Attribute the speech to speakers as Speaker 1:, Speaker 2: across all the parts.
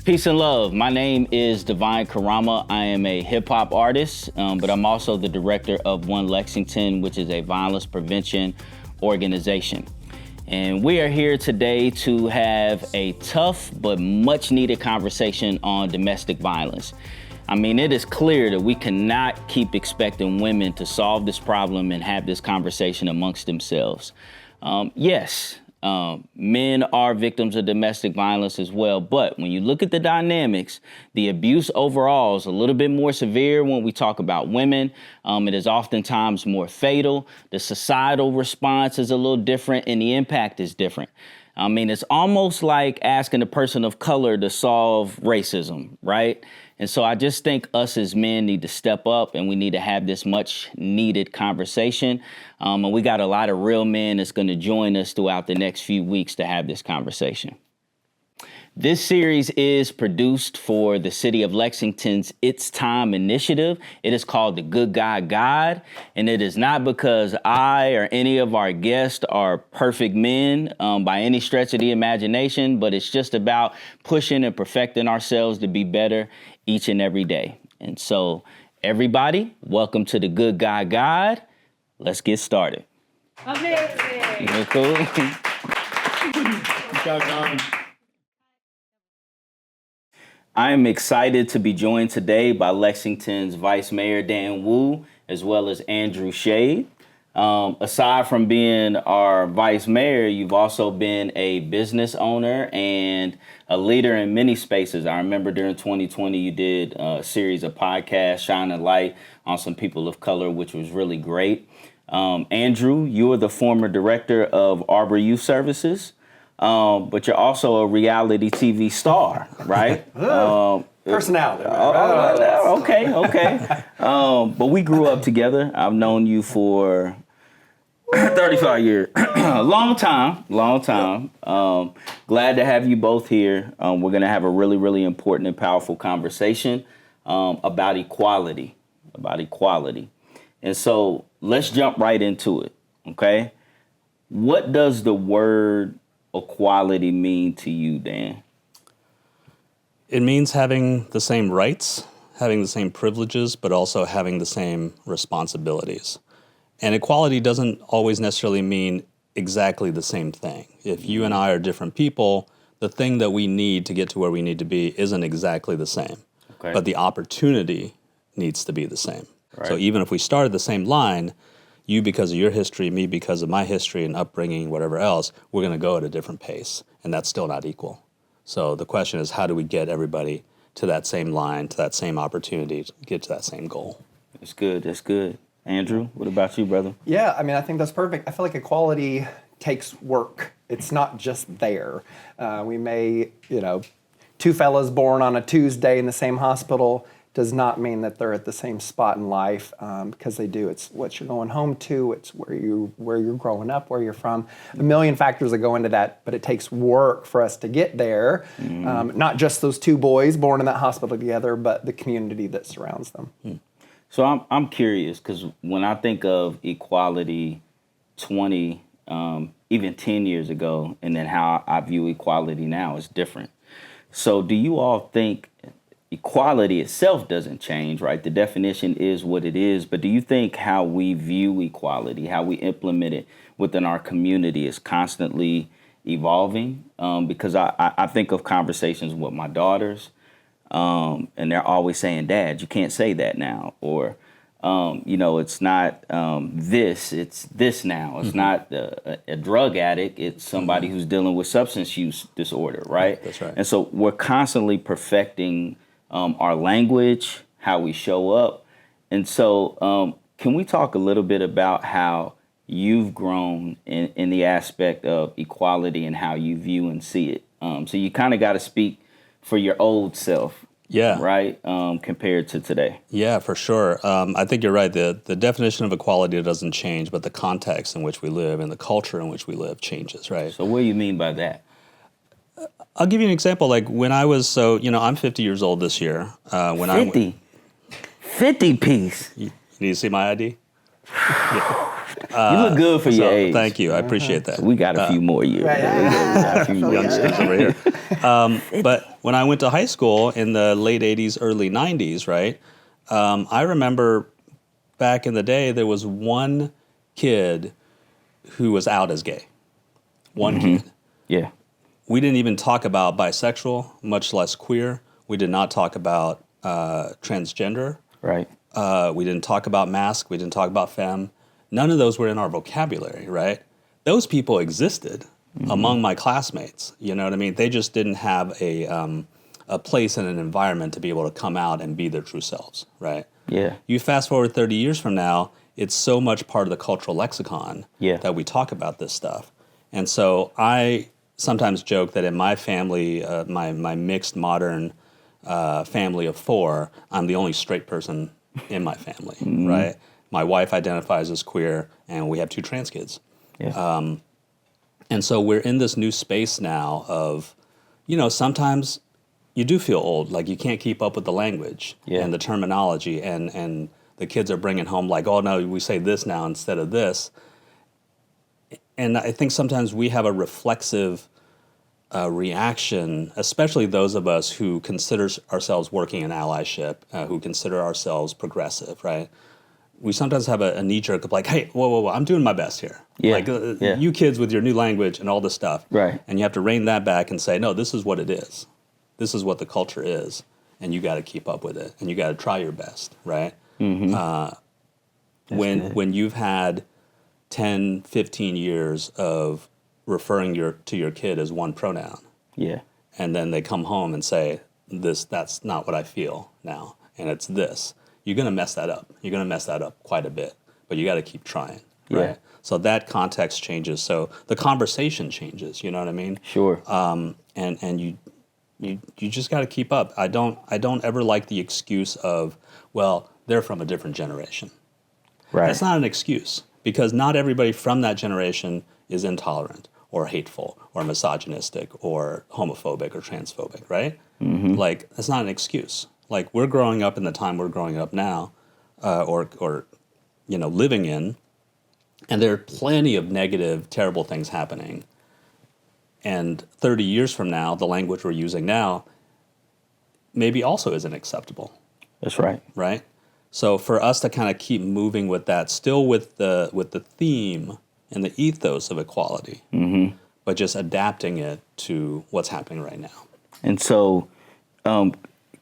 Speaker 1: Peace and love. My name is Devine Carama. I am a hip hop artist, but I'm also the director of One Lexington, which is a violence prevention organization. And we are here today to have a tough but much needed conversation on domestic violence. I mean, it is clear that we cannot keep expecting women to solve this problem and have this conversation amongst themselves. Men are victims of domestic violence as well, but when you look at the dynamics, the abuse overall is a little bit more severe when we talk about women. It is oftentimes more fatal. The societal response is a little different and the impact is different. I mean, it's almost like asking a person of color to solve racism, right? And so I just think us as men need to step up and we need to have this much needed conversation. And we got a lot of real men that's going to join us throughout the next few weeks to have this conversation. This series is produced for the City of Lexington's It's Time initiative. It is called The Good Guy Guide, and it is not because I or any of our guests are perfect men by any stretch of the imagination, but it's just about pushing and perfecting ourselves to be better each and every day. And so, everybody, welcome to The Good Guy Guide. Let's get started.
Speaker 2: Amazing.
Speaker 1: You cool? I am excited to be joined today by Lexington's Vice Mayor Dan Wu, as well as Andrew Shayde. Aside from being our Vice Mayor, you've also been a business owner and a leader in many spaces. I remember during 2020, you did a series of podcasts, shining light on some people of color, which was really great. Andrew, you are the former director of Arbor Youth Services. But you're also a reality TV star, right?
Speaker 3: Personality.
Speaker 1: Okay. But we grew up together. I've known you for 35 years. Long time. Glad to have you both here. We're going to have a really, really important and powerful conversation about equality. And so let's jump right into it, okay? What does the word equality mean to you, Dan?
Speaker 4: It means having the same rights, having the same privileges, but also having the same responsibilities. And equality doesn't always necessarily mean exactly the same thing. If you and I are different people, the thing that we need to get to where we need to be isn't exactly the same. Okay. But the opportunity needs to be the same. Right. So even if we started the same line, you because of your history, me because of my history and upbringing, whatever else, we're going to go at a different pace, and that's still not equal. So the question is, how do we get everybody to that same line, to that same opportunity, to get to that same goal?
Speaker 1: That's good. Andrew, what about you, brother?
Speaker 3: Yeah, I mean, I think that's perfect. I feel like equality takes work. It's not just there. We may, two fellas born on a Tuesday in the same hospital does not mean that they're at the same spot in life, because they do. It's what you're going home to. It's where you're growing up, where you're from. A million factors that go into that, but it takes work for us to get there. Not just those two boys born in that hospital together, but the community that surrounds them.
Speaker 1: So I'm curious, because when I think of equality 20, even 10 years ago, and then how I view equality now is different. So do you all think equality itself doesn't change, right? The definition is what it is, but do you think how we view equality, how we implement it within our community is constantly evolving? Because I think of conversations with my daughters, and they're always saying, Dad, you can't say that now. Or, it's not this, it's this now. It's not a drug addict. It's somebody who's dealing with substance use disorder, right?
Speaker 4: That's right.
Speaker 1: And so we're constantly perfecting our language, how we show up. And so can we talk a little bit about how you've grown in the aspect of equality and how you view and see it? So you kind of got to speak for your old self, right, compared to today.
Speaker 4: Yeah, for sure. I think you're right. The definition of equality doesn't change, but the context in which we live and the culture in which we live changes, right?
Speaker 1: So what do you mean by that?
Speaker 4: I'll give you an example. Like when I was, I'm 50 years old this year.
Speaker 1: 50 piece.
Speaker 4: You need to see my ID? Yeah.
Speaker 1: You look good for your age.
Speaker 4: Thank you. I appreciate that.
Speaker 1: We got a few more years.
Speaker 2: Right.
Speaker 1: We got a few more years.
Speaker 4: Youngsters over here. But when I went to high school in the late 80s, early 90s, right, I remember back in the day, there was one kid who was out as gay. One kid.
Speaker 1: Yeah.
Speaker 4: We didn't even talk about bisexual, much less queer. We did not talk about transgender.
Speaker 1: Right.
Speaker 4: We didn't talk about masc. We didn't talk about femme. None of those were in our vocabulary, right? Those people existed among my classmates. You know what I mean? They just didn't have a place and an environment to be able to come out and be their true selves, right?
Speaker 1: Yeah.
Speaker 4: You fast forward 30 years from now, it's so much part of the cultural lexicon that we talk about this stuff. And so I sometimes joke that in my family, my mixed modern family of 4, I'm the only straight person in my family, right? My wife identifies as queer, and we have 2 trans kids.
Speaker 1: Yeah.
Speaker 4: And so we're in this new space now of, sometimes you do feel old, like you can't keep up with the language and the terminology, and the kids are bringing home like, oh, no, we say this now instead of this. And I think sometimes we have a reflexive reaction, especially those of us who consider ourselves working in allyship, who consider ourselves progressive, right? We sometimes have a knee-jerk of like, hey, whoa, I'm doing my best here.
Speaker 1: Yeah.
Speaker 4: Like, you kids with your new language and all this stuff.
Speaker 1: Right.
Speaker 4: And you have to rein that back and say, no, this is what it is. This is what the culture is. And you got to keep up with it. And you got to try your best, right? When you've had 10, 15 years of referring to your kid as one pronoun.
Speaker 1: Yeah.
Speaker 4: And then they come home and say, that's not what I feel now. And it's this. You're going to mess that up. You're going to mess that up quite a bit, but you got to keep trying, right?
Speaker 1: Yeah.
Speaker 4: So that context changes. So the conversation changes, you know what I mean?
Speaker 1: Sure.
Speaker 4: And you just got to keep up. I don't ever like the excuse of, well, they're from a different generation.
Speaker 1: Right.
Speaker 4: That's not an excuse, because not everybody from that generation is intolerant or hateful or misogynistic or homophobic or transphobic, right? Like, that's not an excuse. Like, we're growing up in the time we're growing up now, or living in, and there are plenty of negative, terrible things happening. And 30 years from now, the language we're using now maybe also isn't acceptable.
Speaker 1: That's right.
Speaker 4: Right? So for us to kind of keep moving with that, still with the theme and the ethos of equality, but just adapting it to what's happening right now.
Speaker 1: And so,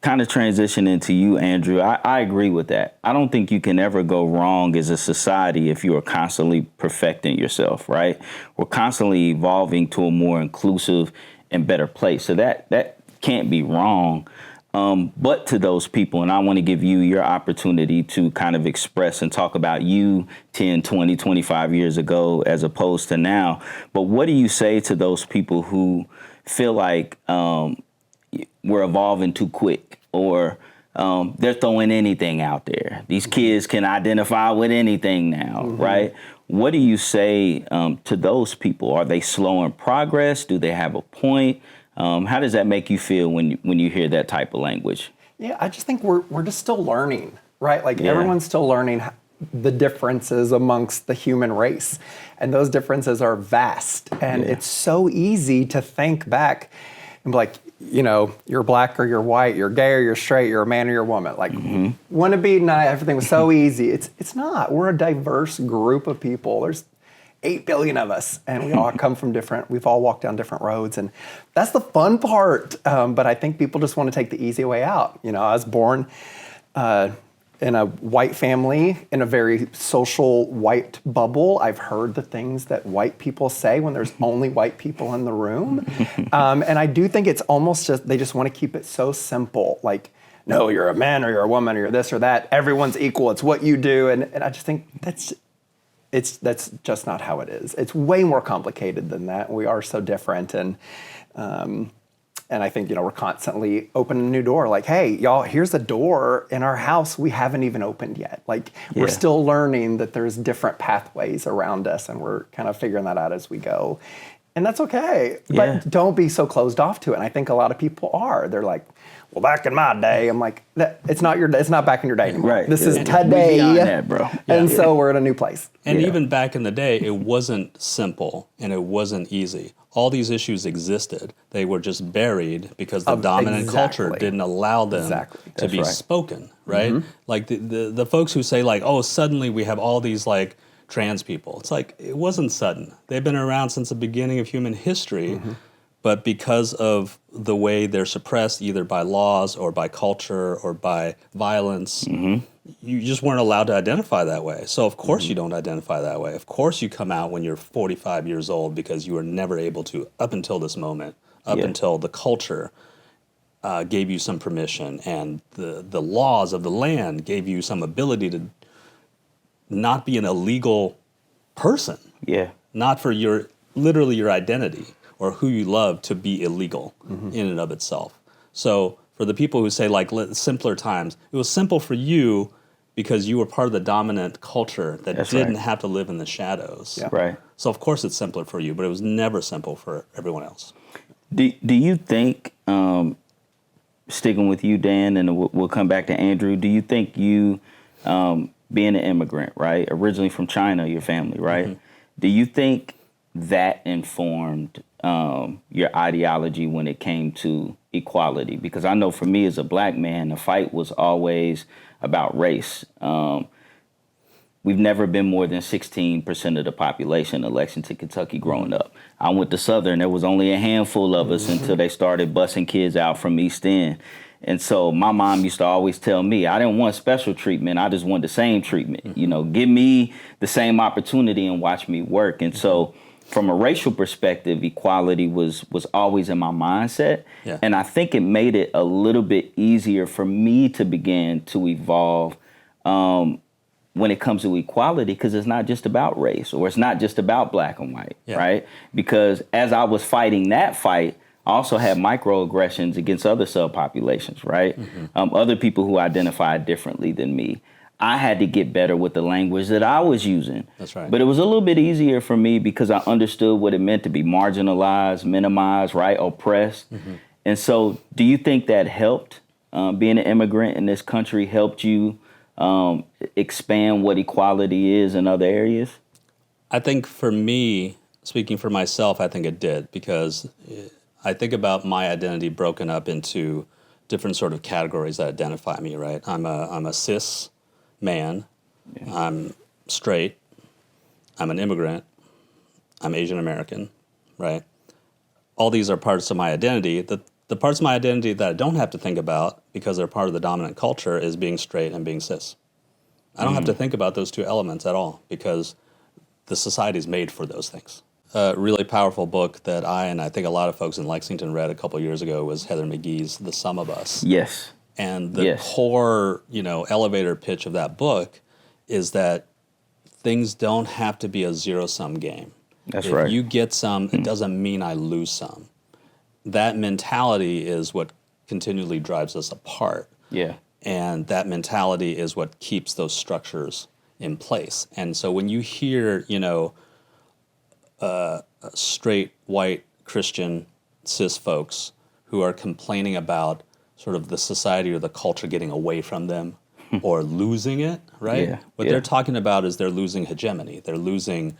Speaker 1: kind of transition into you, Andrew. I agree with that. I don't think you can ever go wrong as a society if you are constantly perfecting yourself, right? We're constantly evolving to a more inclusive and better place. So that can't be wrong. But to those people, and I want to give you your opportunity to kind of express and talk about you 10, 20, 25 years ago as opposed to now. But what do you say to those people who feel like we're evolving too quick, or they're throwing anything out there? These kids can identify with anything now, right? What do you say to those people? Are they slow in progress? Do they have a point? How does that make you feel when you hear that type of language?
Speaker 3: Yeah, I just think we're just still learning, right? Like everyone's still learning the differences amongst the human race, and those differences are vast. And it's so easy to think back and be like, you're black or you're white, you're gay or you're straight, you're a man or you're a woman. Like, wanna be nice, everything was so easy. It's not. We're a diverse group of people. There's 8 billion of us, and we all come from we've all walked down different roads, and that's the fun part. But I think people just want to take the easy way out. I was born in a white family, in a very social white bubble. I've heard the things that white people say when there's only white people in the room. And I do think it's almost they just want to keep it so simple. Like, no, you're a man or you're a woman or you're this or that. Everyone's equal. It's what you do. And I just think that's just not how it is. It's way more complicated than that. We are so different, and I think we're constantly opening a new door. Like, hey, y'all, here's a door in our house we haven't even opened yet. Like, we're still learning that there's different pathways around us, and we're kind of figuring that out as we go. And that's okay.
Speaker 1: Yeah.
Speaker 3: But don't be so closed off to it. And I think a lot of people are. They're like, well, back in my day, I'm like, it's not back in your day anymore.
Speaker 1: Right.
Speaker 3: This is
Speaker 1: We
Speaker 3: today.
Speaker 1: beyond that, bro.
Speaker 3: And so we're in a new place.
Speaker 4: And even back in the day, it wasn't simple and it wasn't easy. All these issues existed. They were just buried because the dominant culture didn't allow them to be spoken, right? Like the folks who say like, oh, suddenly we have all these like trans people. It's like, it wasn't sudden. They've been around since the beginning of human history, but because of the way they're suppressed either by laws or by culture or by violence, you just weren't allowed to identify that way. So of course you don't identify that way. Of course you come out when you're 45 years old because you were never able to up until this moment, until the culture gave you some permission and the laws of the land gave you some ability to not be an illegal person.
Speaker 1: Yeah.
Speaker 4: Not for literally your identity or who you love to be illegal in and of itself. So for the people who say like simpler times, it was simple for you because you were part of the dominant culture that didn't have to live in the shadows.
Speaker 3: Yeah.
Speaker 1: Right.
Speaker 4: So of course it's simpler for you, but it was never simple for everyone else.
Speaker 1: Do you think, sticking with you, Dan, and we'll come back to Andrew, do you think you, being an immigrant, right, originally from China, your family, right, do you think that informed your ideology when it came to equality? Because I know for me as a black man, the fight was always about race. We've never been more than 16% of the population of Lexington, Kentucky growing up. I went to Southern. There was only a handful of us until they started busing kids out from East End. And so my mom used to always tell me, I didn't want special treatment. I just want the same treatment. You know, give me the same opportunity and watch me work. And so from a racial perspective, equality was always in my mindset.
Speaker 4: Yeah.
Speaker 1: And I think it made it a little bit easier for me to begin to evolve when it comes to equality, because it's not just about race or it's not just about black and white, right? Because as I was fighting that fight, I also had microaggressions against other subpopulations, right? Other people who identified differently than me. I had to get better with the language that I was using.
Speaker 4: That's right.
Speaker 1: But it was a little bit easier for me because I understood what it meant to be marginalized, minimized, right, oppressed. And so do you think that helped, being an immigrant in this country, helped you expand what equality is in other areas?
Speaker 4: I think for me, speaking for myself, I think it did, because I think about my identity broken up into different sort of categories that identify me, right? I'm a cis man, I'm straight, I'm an immigrant, I'm Asian American, right? All these are parts of my identity. The parts of my identity that I don't have to think about because they're part of the dominant culture is being straight and being cis. I don't have to think about those two elements at all because the society is made for those things. A really powerful book that I think a lot of folks in Lexington read a couple years ago was Heather McGhee's The Sum of Us.
Speaker 1: Yes.
Speaker 4: And the core, elevator pitch of that book is that things don't have to be a zero-sum game.
Speaker 1: That's right.
Speaker 4: If you get some, it doesn't mean I lose some. That mentality is what continually drives us apart.
Speaker 1: Yeah.
Speaker 4: And that mentality is what keeps those structures in place. And so when you hear, straight, white, Christian, cis folks who are complaining about sort of the society or the culture getting away from them or losing it, right?
Speaker 1: Yeah.
Speaker 4: What they're talking about is they're losing hegemony. They're losing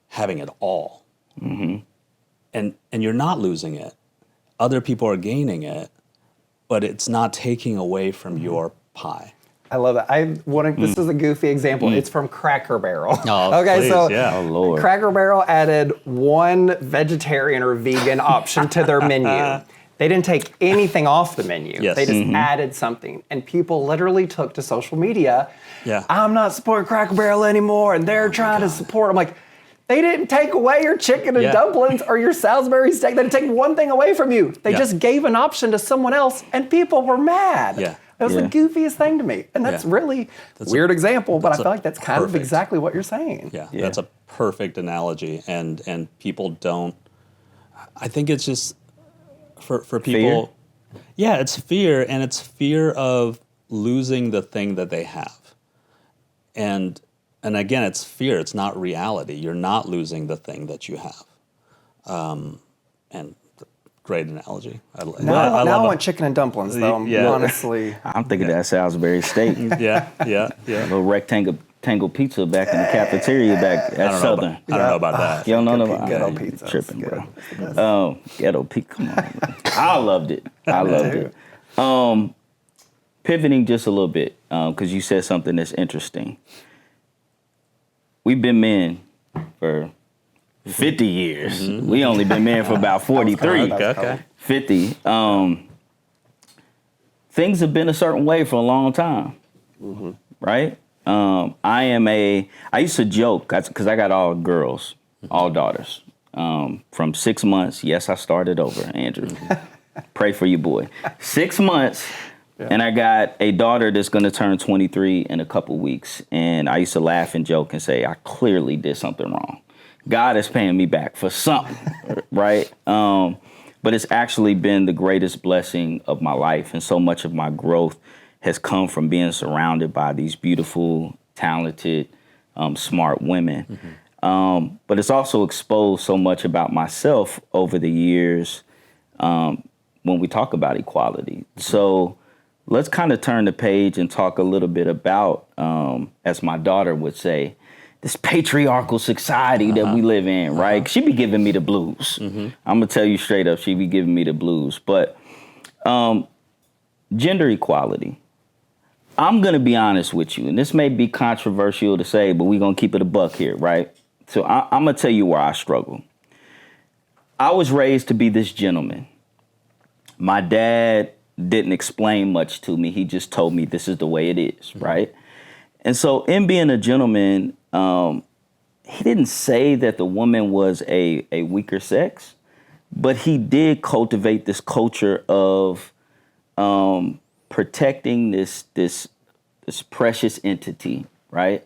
Speaker 4: having it all. And you're not losing it. Other people are gaining it, but it's not taking away from your pie.
Speaker 3: I love it. This is a goofy example. It's from Cracker Barrel.
Speaker 4: Oh,
Speaker 3: okay,
Speaker 4: please,
Speaker 3: so
Speaker 4: yeah.
Speaker 1: Oh, Lord.
Speaker 3: Cracker Barrel added one vegetarian or vegan option to their menu. They didn't take anything off the menu.
Speaker 4: Yes.
Speaker 3: They just added something. And people literally took to social media, I'm not supporting Cracker Barrel anymore, and they're trying to support. I'm like, they didn't take away your chicken and dumplings or your Salisbury steak. They didn't take one thing away from you. They just gave an option to someone else, and people were mad.
Speaker 4: Yeah.
Speaker 3: It was the goofiest thing to me. And that's really a weird example, but I feel like that's kind of exactly what you're saying.
Speaker 4: Yeah, that's a perfect analogy. And people don't, I think it's just, for people,
Speaker 1: Fear?
Speaker 4: It's fear, and it's fear of losing the thing that they have. And again, it's fear, it's not reality. You're not losing the thing that you have. And great analogy. I
Speaker 3: Now I
Speaker 4: love
Speaker 3: want chicken and dumplings, though.
Speaker 4: Yeah.
Speaker 3: Honestly.
Speaker 1: I'm thinking that Salisbury steak.
Speaker 4: Yeah.
Speaker 1: A little rectangle pizza back in the cafeteria back at Southern.
Speaker 4: I don't know about that.
Speaker 1: You don't know
Speaker 3: Good
Speaker 1: about
Speaker 3: ghetto
Speaker 1: you
Speaker 3: pizza.
Speaker 1: tripping,
Speaker 3: It's
Speaker 1: bro.
Speaker 3: good.
Speaker 1: Ghetto pizza. Come on, man. I loved it. I loved
Speaker 3: too.
Speaker 1: it. Pivoting just a little bit, because you said something that's interesting. We've been men for 50 years. We only been men for about 43.
Speaker 4: Okay.
Speaker 1: 50. Things have been a certain way for a long time, right? I used to joke, because I got all girls, all daughters. From 6 months, yes, I started over, Andrew. Pray for your boy. 6 months, and I got a daughter that's going to turn 23 in a couple weeks. And I used to laugh and joke and say, I clearly did something wrong. God is paying me back for something, right? But it's actually been the greatest blessing of my life. And so much of my growth has come from being surrounded by these beautiful, talented, smart women. But it's also exposed so much about myself over the years when we talk about equality. So let's kind of turn the page and talk a little bit about, as my daughter would say, this patriarchal society that we live in, right? She be giving me the blues. I'm gonna tell you straight up, she be giving me the blues. But gender equality, I'm gonna be honest with you, and this may be controversial to say, but we're gonna keep it a buck here, right? So I'm gonna tell you where I struggle. I was raised to be this gentleman. My dad didn't explain much to me. He just told me this is the way it is, right? And so in being a gentleman, he didn't say that the woman was a weaker sex, but he did cultivate this culture of protecting this precious entity, right?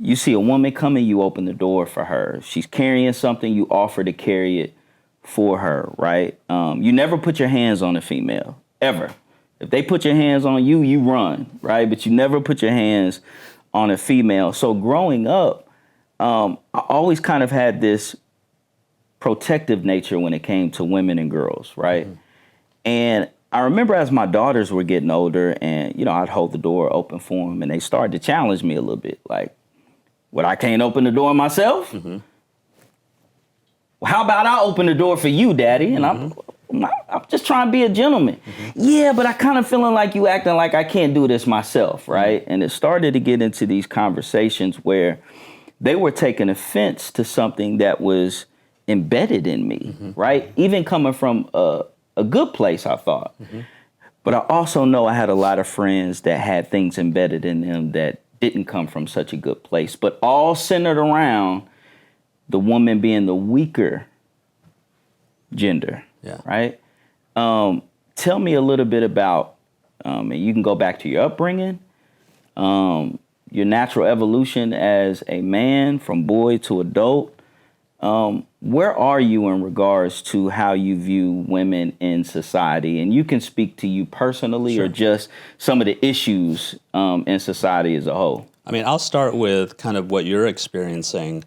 Speaker 1: You see a woman coming, you open the door for her. If she's carrying something, you offer to carry it for her, right? You never put your hands on a female, ever. If they put your hands on you, you run, right? But you never put your hands on a female. So growing up, I always kind of had this protective nature when it came to women and girls, right? And I remember as my daughters were getting older and, you know, I'd hold the door open for them and they started to challenge me a little bit. Like, what, I can't open the door myself? Well, how about I open the door for you, Daddy? And I'm just trying to be a gentleman. Yeah, but I kind of feeling like you acting like I can't do this myself, right? And it started to get into these conversations where they were taking offense to something that was embedded in me, right? Even coming from a good place, I thought. But I also know I had a lot of friends that had things embedded in them that didn't come from such a good place, but all centered around the woman being the weaker gender, right? Tell me a little bit about, and you can go back to your upbringing, your natural evolution as a man from boy to adult. Where are you in regards to how you view women in society? And you can speak to you personally or just some of the issues in society as a whole.
Speaker 4: I mean, I'll start with kind of what you're experiencing,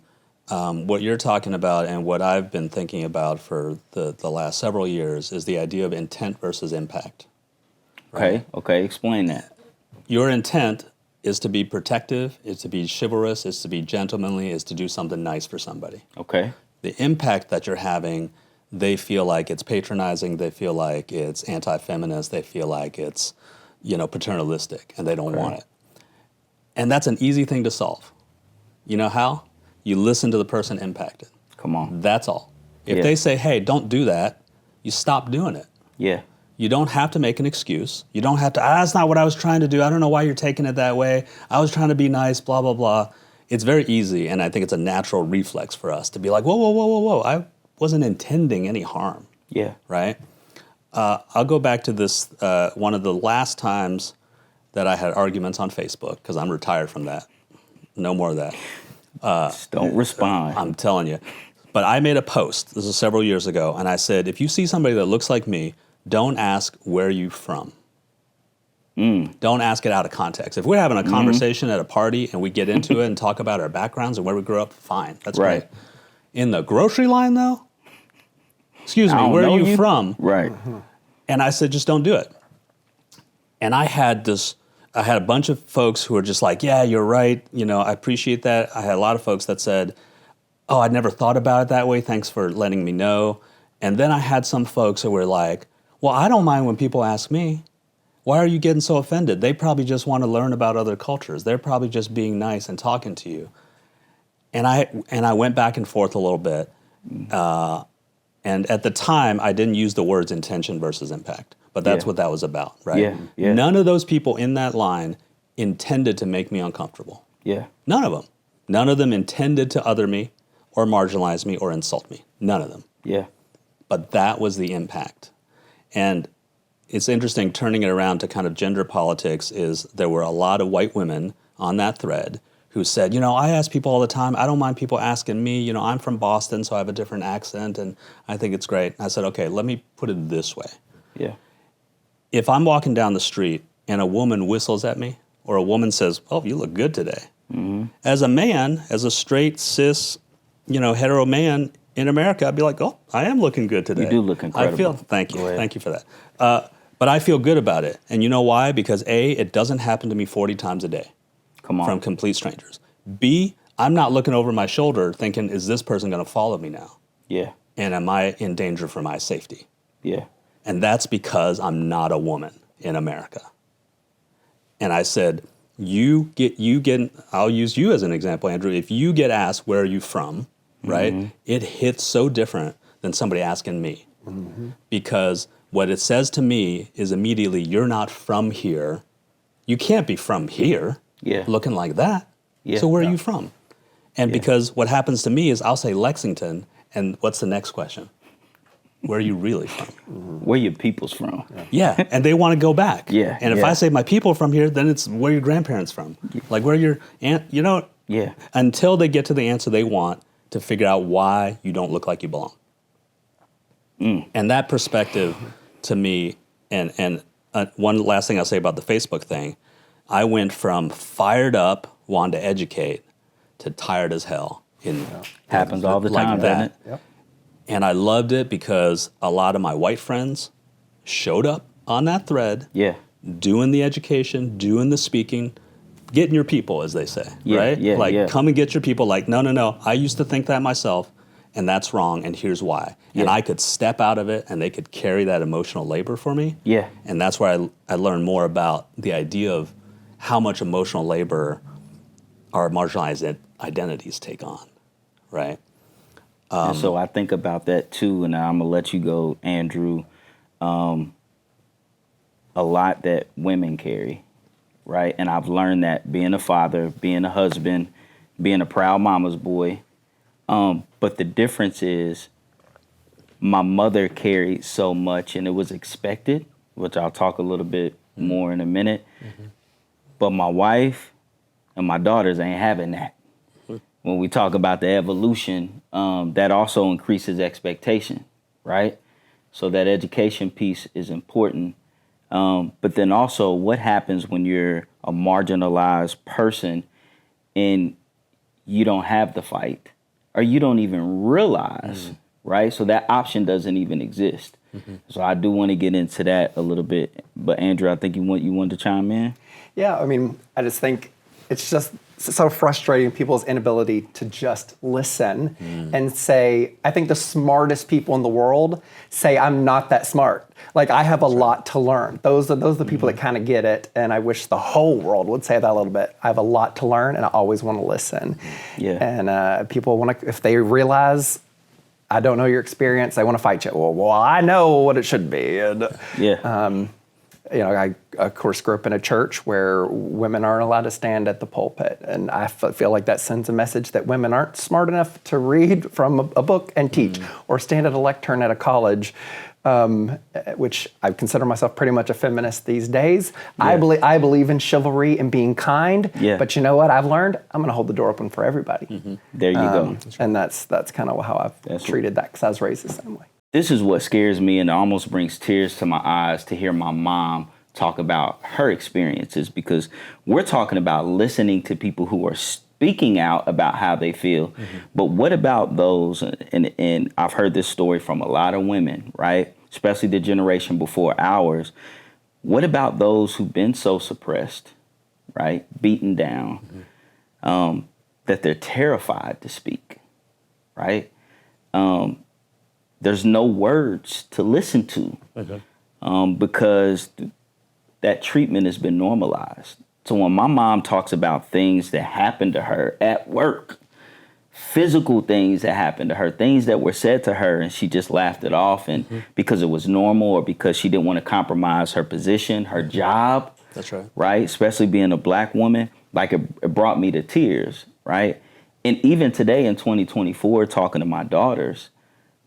Speaker 4: what you're talking about, and what I've been thinking about for the last several years is the idea of intent versus impact. Right?
Speaker 1: Okay, explain that.
Speaker 4: Your intent is to be protective, is to be chivalrous, is to be gentlemanly, is to do something nice for somebody.
Speaker 1: Okay.
Speaker 4: The impact that you're having, they feel like it's patronizing, they feel like it's anti-feminist, they feel like it's, paternalistic, and they don't want it. And that's an easy thing to solve. You know how? You listen to the person impacted.
Speaker 1: Come on.
Speaker 4: That's all. If they say, hey, don't do that, you stop doing it.
Speaker 1: Yeah.
Speaker 4: You don't have to make an excuse. You don't have to, that's not what I was trying to do. I don't know why you're taking it that way. I was trying to be nice, blah, blah, blah. It's very easy, and I think it's a natural reflex for us to be like, whoa, whoa, whoa, whoa, whoa. I wasn't intending any harm.
Speaker 1: Yeah.
Speaker 4: Right? I'll go back to this, one of the last times that I had arguments on Facebook, because I'm retired from that. No more of that.
Speaker 1: Just don't respond.
Speaker 4: I'm telling you. But I made a post, this was several years ago, and I said, if you see somebody that looks like me, don't ask where you from. Don't ask it out of context. If we're having a conversation at a party and we get into it and talk about our backgrounds and where we grew up, fine, that's great. In the grocery line, though, excuse
Speaker 1: I
Speaker 4: me,
Speaker 1: don't
Speaker 4: where
Speaker 1: know
Speaker 4: are you from?
Speaker 1: Right.
Speaker 4: And I said, just don't do it. And I had a bunch of folks who were just like, yeah, you're right. I appreciate that. I had a lot of folks that said, oh, I'd never thought about it that way. Thanks for letting me know. And then I had some folks who were like, well, I don't mind when people ask me, why are you getting so offended? They probably just want to learn about other cultures. They're probably just being nice and talking to you. And I went back and forth a little bit. And at the time, I didn't use the words intention versus impact. But that's what that was about, right?
Speaker 1: Yeah, yeah.
Speaker 4: None of those people in that line intended to make me uncomfortable.
Speaker 1: Yeah.
Speaker 4: None of them. None of them intended to other me or marginalize me or insult me. None of them.
Speaker 1: Yeah.
Speaker 4: But that was the impact. And it's interesting, turning it around to kind of gender politics, is there were a lot of white women on that thread who said, I ask people all the time, I don't mind people asking me, I'm from Boston, so I have a different accent, and I think it's great. And I said, okay, let me put it this way.
Speaker 1: Yeah.
Speaker 4: If I'm walking down the street and a woman whistles at me, or a woman says, oh, you look good today. Mm-hmm. As a man, as a straight, cis, hetero man in America, I'd be like, oh, I am looking good today.
Speaker 1: You do look incredible.
Speaker 4: Thank you. Thank you for that. But I feel good about it. And you know why? Because A, it doesn't happen to me 40 times a day.
Speaker 1: Come on.
Speaker 4: From complete strangers. B, I'm not looking over my shoulder thinking, is this person going to follow me now?
Speaker 1: Yeah.
Speaker 4: And am I in danger for my safety?
Speaker 1: Yeah.
Speaker 4: And that's because I'm not a woman in America. And I said, I'll use you as an example, Andrew. If you get asked, where are you from, right? Mm-hmm. It hits so different than somebody asking me. Mm-hmm. Because what it says to me is immediately, you're not from here. You can't be from here looking like that. Yeah. So where are you from? And because what happens to me is I'll say Lexington, and what's the next question? Where are you really from?
Speaker 1: Where your people's from?
Speaker 4: Yeah, and they want to go back.
Speaker 1: Yeah.
Speaker 4: And if I say my people from here, then it's where your grandparents from. Like where your aunt,
Speaker 1: Yeah.
Speaker 4: Until they get to the answer they want to figure out why you don't look like you belong. And that perspective to me, and one last thing I'll say about the Facebook thing, I went from fired up, wanting to educate, to tired as hell.
Speaker 1: Happens all the time, doesn't it?
Speaker 3: Yep.
Speaker 4: And I loved it because a lot of my white friends showed up on that thread, doing the education, doing the speaking, getting your people, as they say, right?
Speaker 1: Yeah,
Speaker 4: like, come and get your people. Like, no, I used to think that myself, and that's wrong, and here's why. Yeah. And I could step out of it, and they could carry that emotional labor for me.
Speaker 1: Yeah.
Speaker 4: And that's where I learned more about the idea of how much emotional labor our marginalized identities take on, right?
Speaker 1: And so I think about that too, and I'm gonna let you go, Andrew. A lot that women carry, right? And I've learned that being a father, being a husband, being a proud mama's boy. But the difference is my mother carried so much, and it was expected, which I'll talk a little bit more in a minute. Mm-hmm. But my wife and my daughters ain't having that. When we talk about the evolution, that also increases expectation, right? So that education piece is important. But then also, what happens when you're a marginalized person and you don't have the fight, or you don't even realize, right? So that option doesn't even exist. Mm-hmm. So I do want to get into that a little bit. But Andrew, I think you wanted to chime in?
Speaker 3: Yeah, I mean, I just think it's just so frustrating, people's inability to just listen and say, I think the smartest people in the world say, I'm not that smart. Like, I have a lot to learn. Those are the people that kind of get it, and I wish the whole world would say that a little bit. I have a lot to learn, and I always want to listen. Yeah. And people want to, if they realize, I don't know your experience, they want to fight you. Well, I know what it should be. And, I, of course, grew up in a church where women aren't allowed to stand at the pulpit. And I feel like that sends a message that women aren't smart enough to read from a book and teach, or stand at a lectern at a college, which I consider myself pretty much a feminist these days. Yeah. I believe in chivalry and being kind. Yeah. But you know what I've learned? I'm going to hold the door open for everybody. Mm-hmm.
Speaker 1: There you go.
Speaker 3: And that's kind of how I've treated that, because I was raised the same way.
Speaker 1: This is what scares me, and it almost brings tears to my eyes to hear my mom talk about her experiences, because we're talking about listening to people who are speaking out about how they feel. But what about those, and I've heard this story from a lot of women, right? Especially the generation before ours. What about those who've been so suppressed, right? Beaten down, that they're terrified to speak, right? There's no words to listen to because that treatment has been normalized. So when my mom talks about things that happened to her at work, physical things that happened to her, things that were said to her, and she just laughed it off, and because it was normal or because she didn't want to compromise her position, her job.
Speaker 4: That's right.
Speaker 1: Right? Especially being a black woman, like it brought me to tears, right? And even today in 2024, talking to my daughters,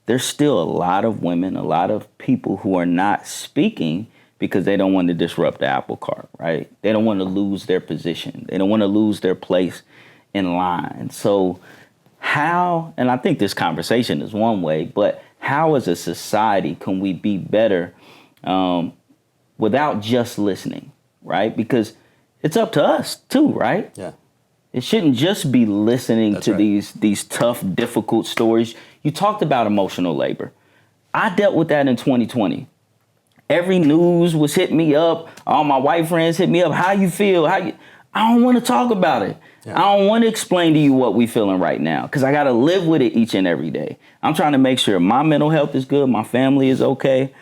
Speaker 1: there's still a lot of women, a lot of people who are not speaking because they don't want to disrupt the apple cart, right? They don't want to lose their position. They don't want to lose their place in line. So how, and I think this conversation is one way, but how as a society can we be better without just listening, right? Because it's up to us too, right?
Speaker 4: Yeah.
Speaker 1: It shouldn't just be listening
Speaker 4: That's
Speaker 1: to
Speaker 4: right.
Speaker 1: these tough, difficult stories. You talked about emotional labor. I dealt with that in 2020. Every news was hitting me up. All my white friends hit me up. How you feel? I don't want to talk about it.
Speaker 4: Yeah.
Speaker 1: I don't want to explain to you what we feeling right now because I got to live with it each and every day. I'm trying to make sure my mental health is good, my family is okay.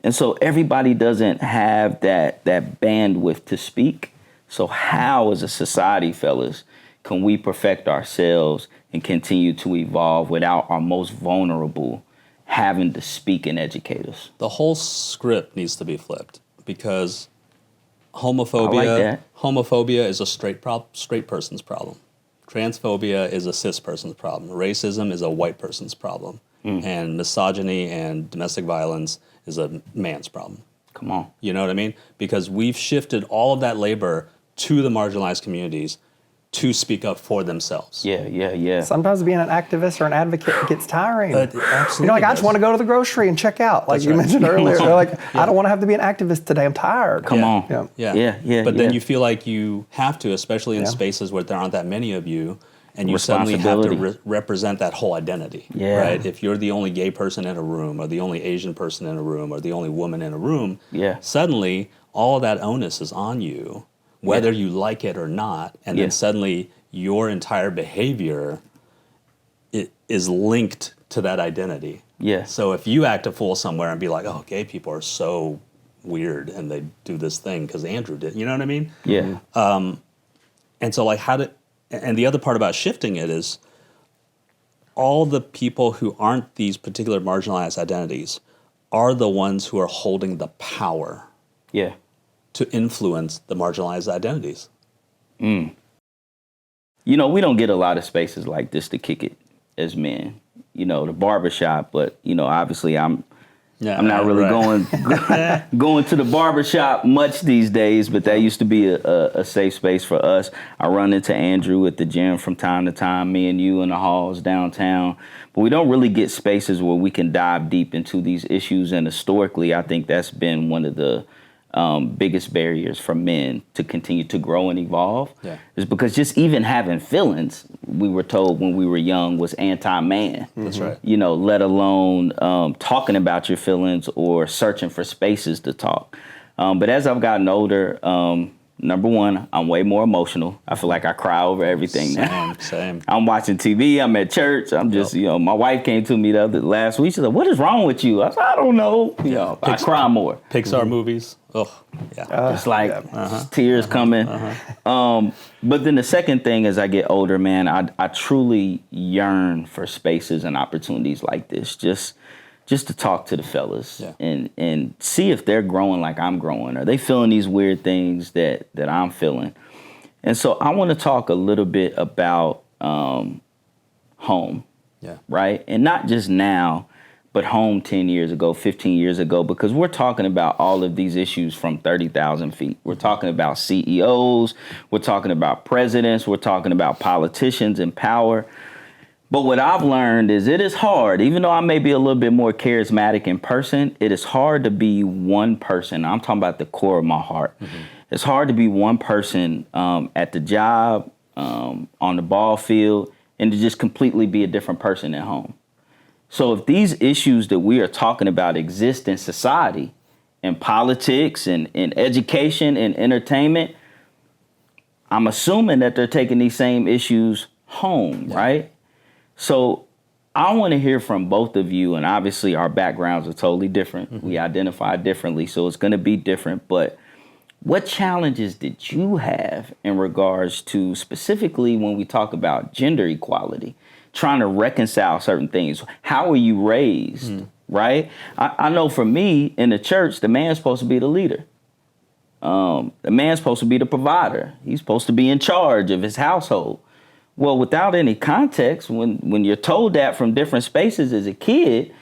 Speaker 1: And so everybody doesn't have that bandwidth to speak. So how as a society, fellas, can we perfect ourselves and continue to evolve without our most vulnerable having to speak and educate us?
Speaker 4: The whole script needs to be flipped because homophobia
Speaker 1: I like that.
Speaker 4: homophobia is a straight person's problem. Transphobia is a cis person's problem. Racism is a white person's problem. And misogyny and domestic violence is a man's problem.
Speaker 1: Come on.
Speaker 4: You know what I mean? Because we've shifted all of that labor to the marginalized communities to speak up for themselves.
Speaker 1: Yeah.
Speaker 3: Sometimes being an activist or an advocate gets tiring.
Speaker 4: Absolutely,
Speaker 3: You know, like I just want to go to the grocery and check out, like
Speaker 4: That's
Speaker 3: you
Speaker 4: right.
Speaker 3: mentioned earlier. They're like, I don't want to have to be an activist today. I'm tired.
Speaker 1: Come on.
Speaker 3: Yeah.
Speaker 4: Yeah. But then
Speaker 1: yeah.
Speaker 4: you feel like you have to, especially in
Speaker 3: Yeah.
Speaker 4: spaces where there aren't that many of you, and you suddenly have to represent that whole identity.
Speaker 1: Yeah.
Speaker 4: Right? If you're the only gay person in a room, or the only Asian person in a room, or the only woman in a room, suddenly all of that onus is on you, whether you like it or not, and then suddenly your entire behavior is linked to that identity.
Speaker 1: Yeah.
Speaker 4: So if you act a fool somewhere and be like, oh, gay people are so weird and they do this thing because Andrew did, you know what I mean?
Speaker 1: Yeah.
Speaker 4: And so and the other part about shifting it is all the people who aren't these particular marginalized identities are the ones who are holding the power to influence the marginalized identities.
Speaker 1: You know, we don't get a lot of spaces like this to kick it as men. You know, the barbershop, but you know, obviously I'm not really going to the barbershop much these days, but that used to be a safe space for us. I run into Andrew at the gym from time to time, me and you in the halls downtown, but we don't really get spaces where we can dive deep into these issues. And historically, I think that's been one of the biggest barriers for men to continue to grow and evolve is because just even having feelings, we were told when we were young, was anti-man.
Speaker 4: That's right.
Speaker 1: You know, let alone talking about your feelings or searching for spaces to talk. But as I've gotten older, number one, I'm way more emotional. I feel like I cry over everything now.
Speaker 4: Same.
Speaker 1: I'm watching TV. I'm at church. I'm just, you know, my wife came to me last week. She said, "What is wrong with you?" I said, "I don't know." You know, I cry more.
Speaker 4: Pixar movies. Oh, yeah.
Speaker 1: It's like tears coming. But then the second thing, as I get older, man, I truly yearn for spaces and opportunities like this, just to talk to the fellas and see if they're growing like I'm growing. Are they feeling these weird things that I'm feeling? And so I want to talk a little bit about home, right? And not just now, but home 10 years ago, 15 years ago, because we're talking about all of these issues from 30,000 feet. We're talking about CEOs, we're talking about presidents, we're talking about politicians in power. But what I've learned is it is hard, even though I may be a little bit more charismatic in person, it is hard to be one person. I'm talking about the core of my heart. It's hard to be one person at the job, on the ball field, and to just completely be a different person at home. So if these issues that we are talking about exist in society, in politics, and in education and entertainment, I'm assuming that they're taking these same issues home, right? So I want to hear from both of you, and obviously our backgrounds are totally different. We identify differently, so it's going to be different. But what challenges did you have in regards to, specifically when we talk about gender equality, trying to reconcile certain things? How were you raised, right? I know for me, in the church, the man's supposed to be the leader. The man's supposed to be the provider. He's supposed to be in charge of his household. Well, without any context, when you're told that from different spaces as a kid,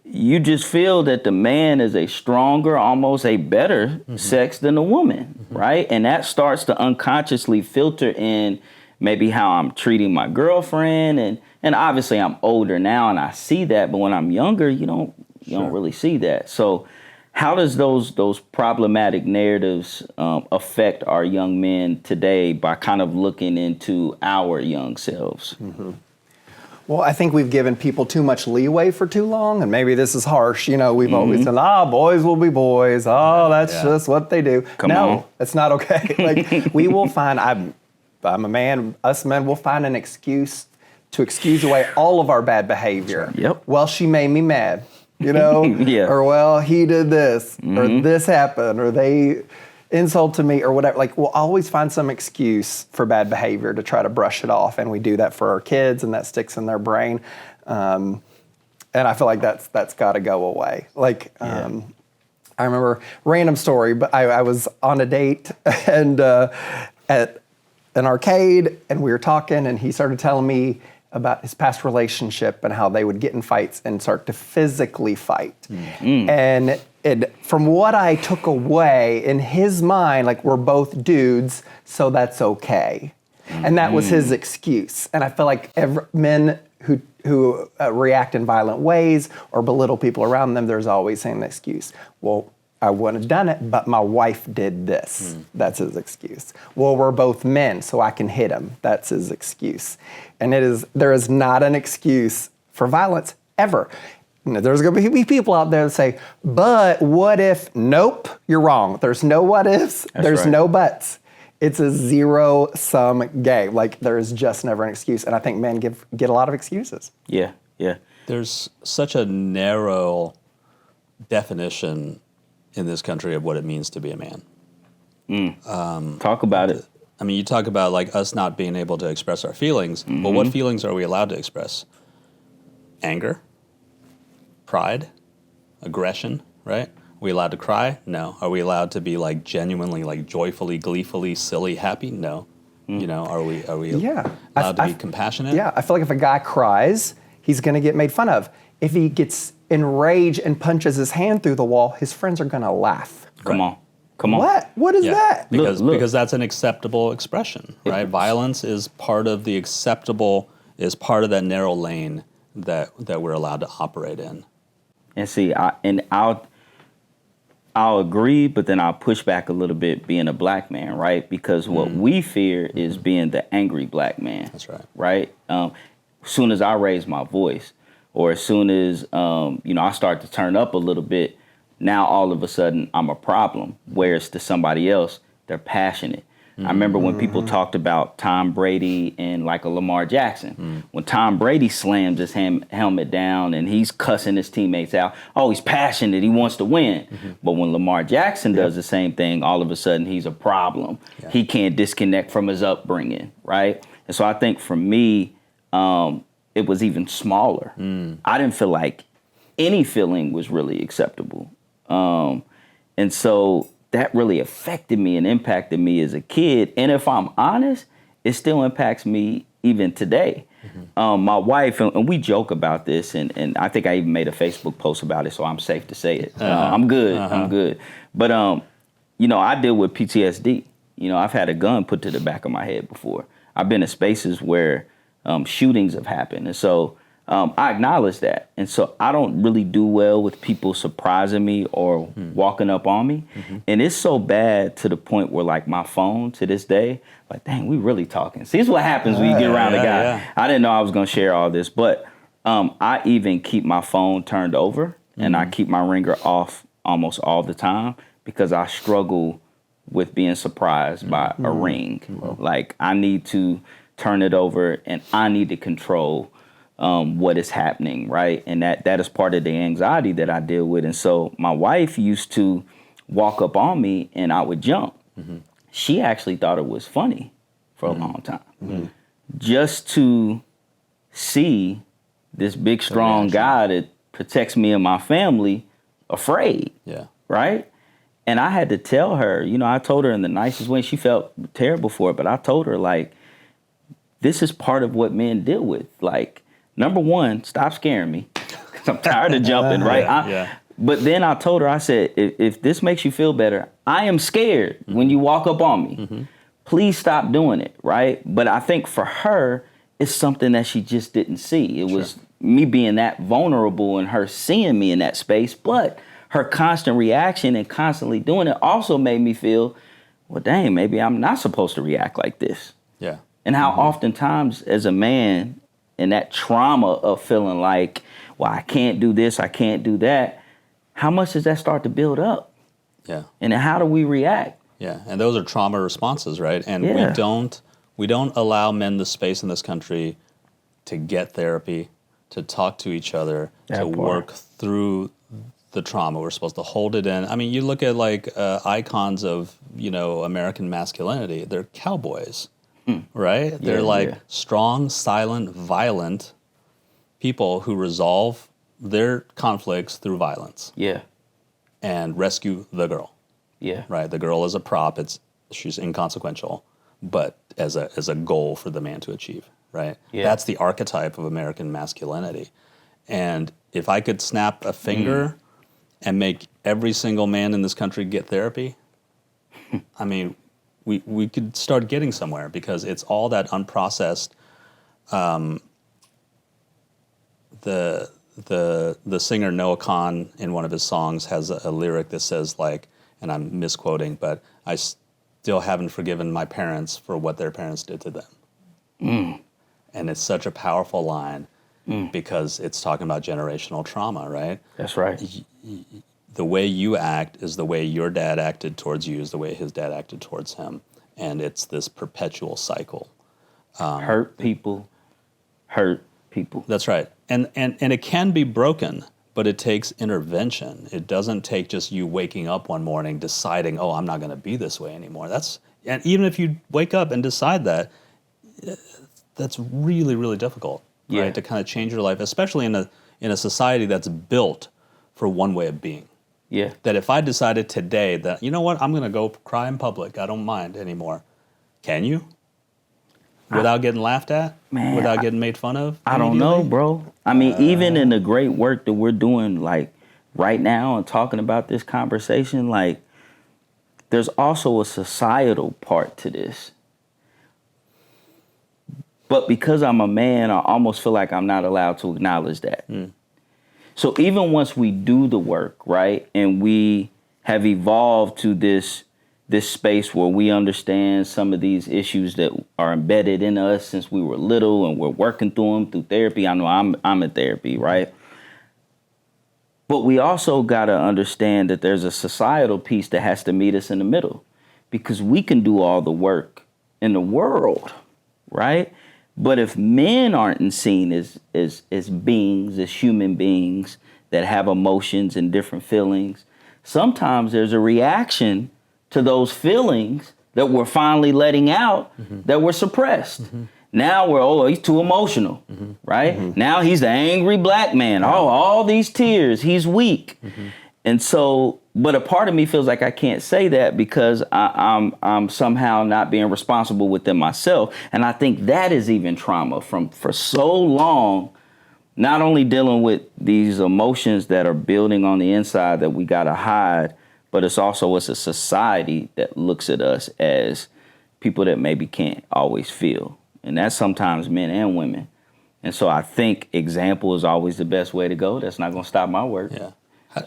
Speaker 1: you just feel that the man is a stronger, almost a better sex than the woman, right? And that starts to unconsciously filter in maybe how I'm treating my girlfriend. And obviously I'm older now and I see that, but when I'm younger, you don't really see that. So how does those problematic narratives affect our young men today by kind of looking into our young selves?
Speaker 3: Well, I think we've given people too much leeway for too long, and maybe this is harsh. We've always said, boys will be boys. Oh, that's just what they do.
Speaker 1: Come on.
Speaker 3: It's not okay. Like, we will find, I'm a man, us men will find an excuse to excuse away all of our bad behavior.
Speaker 1: Yep.
Speaker 3: Well, she made me mad,
Speaker 1: Yeah.
Speaker 3: or well, he did this, or this happened, or they insulted me, or whatever. Like, we'll always find some excuse for bad behavior to try to brush it off, and we do that for our kids, and that sticks in their brain. And I feel like that's got to go away. Like, I remember, random story, but I was on a date and at an arcade, and we were talking, and he started telling me about his past relationship and how they would get in fights and start to physically fight. And from what I took away, in his mind, like, we're both dudes, so that's okay. And that was his excuse. And I feel like men who react in violent ways or belittle people around them, there's always an excuse. Well, I wouldn't have done it, but my wife did this. That's his excuse. Well, we're both men, so I can hit him. That's his excuse. And there is not an excuse for violence ever. There's going to be people out there that say, but what if? Nope, you're wrong. There's no what ifs. There's no buts. It's a zero-sum game. Like, there is just never an excuse. And I think men get a lot of excuses.
Speaker 1: Yeah.
Speaker 4: There's such a narrow definition in this country of what it means to be a man.
Speaker 1: Talk about it.
Speaker 4: I mean, you talk about, like, us not being able to express our feelings. Well, what feelings are we allowed to express? Anger, pride, aggression, right? Are we allowed to cry? No. Are we allowed to be, like, genuinely, like, joyfully, gleefully, silly, happy? No. Are we allowed to be compassionate?
Speaker 3: Yeah, I feel like if a guy cries, he's going to get made fun of. If he gets enraged and punches his hand through the wall, his friends are going to laugh.
Speaker 1: Come on.
Speaker 3: What? What is that?
Speaker 4: Because that's an acceptable expression, right? Violence is part of the acceptable, is part of that narrow lane that we're allowed to operate in.
Speaker 1: And see, I'll agree, but then I'll push back a little bit being a black man, right? Because what we fear is being the angry black man.
Speaker 4: That's right.
Speaker 1: Right? As soon as I raise my voice, or as soon as I start to turn up a little bit, now all of a sudden I'm a problem. Whereas to somebody else, they're passionate. I remember when people talked about Tom Brady and like a Lamar Jackson. When Tom Brady slams his helmet down and he's cussing his teammates out, oh, he's passionate, he wants to win. But when Lamar Jackson does the same thing, all of a sudden he's a problem. He can't disconnect from his upbringing, right? And so I think for me, it was even smaller. I didn't feel like any feeling was really acceptable. And so that really affected me and impacted me as a kid. And if I'm honest, it still impacts me even today. My wife, and we joke about this, and I think I even made a Facebook post about it, so I'm safe to say it. I'm good. But, I deal with PTSD. I've had a gun put to the back of my head before. I've been in spaces where shootings have happened. And so I acknowledge that. And so I don't really do well with people surprising me or walking up on me. And it's so bad to the point where like my phone to this day, like, dang, we really talking. See, this is what happens when you get around a guy.
Speaker 4: Yeah.
Speaker 1: I didn't know I was going to share all this, but I even keep my phone turned over and I keep my ringer off almost all the time because I struggle with being surprised by a ring. Like I need to turn it over and I need to control what is happening, right? And that is part of the anxiety that I deal with. And so my wife used to walk up on me and I would jump. She actually thought it was funny for a long time. Just to see this big, strong guy that protects me and my family afraid, right? And I had to tell her, you know, I told her in the nicest way. She felt terrible for it, but I told her, like, this is part of what men deal with. Like, number one, stop scaring me because I'm tired of jumping, right? But then I told her, I said, if this makes you feel better, I am scared when you walk up on me. Please stop doing it, right? But I think for her, it's something that she just didn't see. It was me being that vulnerable and her seeing me in that space. But her constant reaction and constantly doing it also made me feel, well, dang, maybe I'm not supposed to react like this. And how oftentimes as a man, in that trauma of feeling like, well, I can't do this, I can't do that, how much does that start to build up? And then how do we react?
Speaker 4: And those are trauma responses, right? And we don't allow men the space in this country to get therapy, to talk to each other, work through the trauma. We're supposed to hold it in. I mean, you look at like icons of, you know, American masculinity. They're cowboys, right? They're like strong, silent, violent people who resolve their conflicts through violence. And rescue the girl. Right? The girl is a prop. She's inconsequential, but as a goal for the man to achieve, right? That's the archetype of American masculinity. And if I could snap a finger and make every single man in this country get therapy, I mean, we could start getting somewhere because it's all that unprocessed. The singer Noah Kahn in one of his songs has a lyric that says like, and I'm misquoting, but I still haven't forgiven my parents for what their parents did to them. And it's such a powerful line because it's talking about generational trauma, right?
Speaker 1: That's right.
Speaker 4: The way you act is the way your dad acted towards you is the way his dad acted towards him. And it's this perpetual cycle.
Speaker 1: Hurt people.
Speaker 4: That's right. And it can be broken, but it takes intervention. It doesn't take just you waking up one morning deciding, oh, I'm not going to be this way anymore. And even if you wake up and decide that, that's really, really difficult, right? To kind of change your life, especially in a society that's built for one way of being. That if I decided today that, you know what, I'm going to go cry in public, I don't mind anymore. Can you? Without getting laughed at? Without getting made fun of?
Speaker 1: I don't know, bro. I mean, even in the great work that we're doing, like, right now and talking about this conversation, like, there's also a societal part to this. But because I'm a man, I almost feel like I'm not allowed to acknowledge that. So even once we do the work, right, and we have evolved to this space where we understand some of these issues that are embedded in us since we were little and we're working through them through therapy. I know I'm in therapy, right? But we also got to understand that there's a societal piece that has to meet us in the middle because we can do all the work in the world, right? But if men aren't seen as beings, as human beings that have emotions and different feelings, sometimes there's a reaction to those feelings that we're finally letting out that were suppressed. Now he's too emotional, right? Now he's the angry black man. All these tears, he's weak. And so, but a part of me feels like I can't say that because I'm somehow not being responsible within myself. And I think that is even trauma for so long, not only dealing with these emotions that are building on the inside that we got to hide, but it's a society that looks at us as people that maybe can't always feel. And that's sometimes men and women. And so I think example is always the best way to go. That's not going to stop my work.
Speaker 4: Yeah.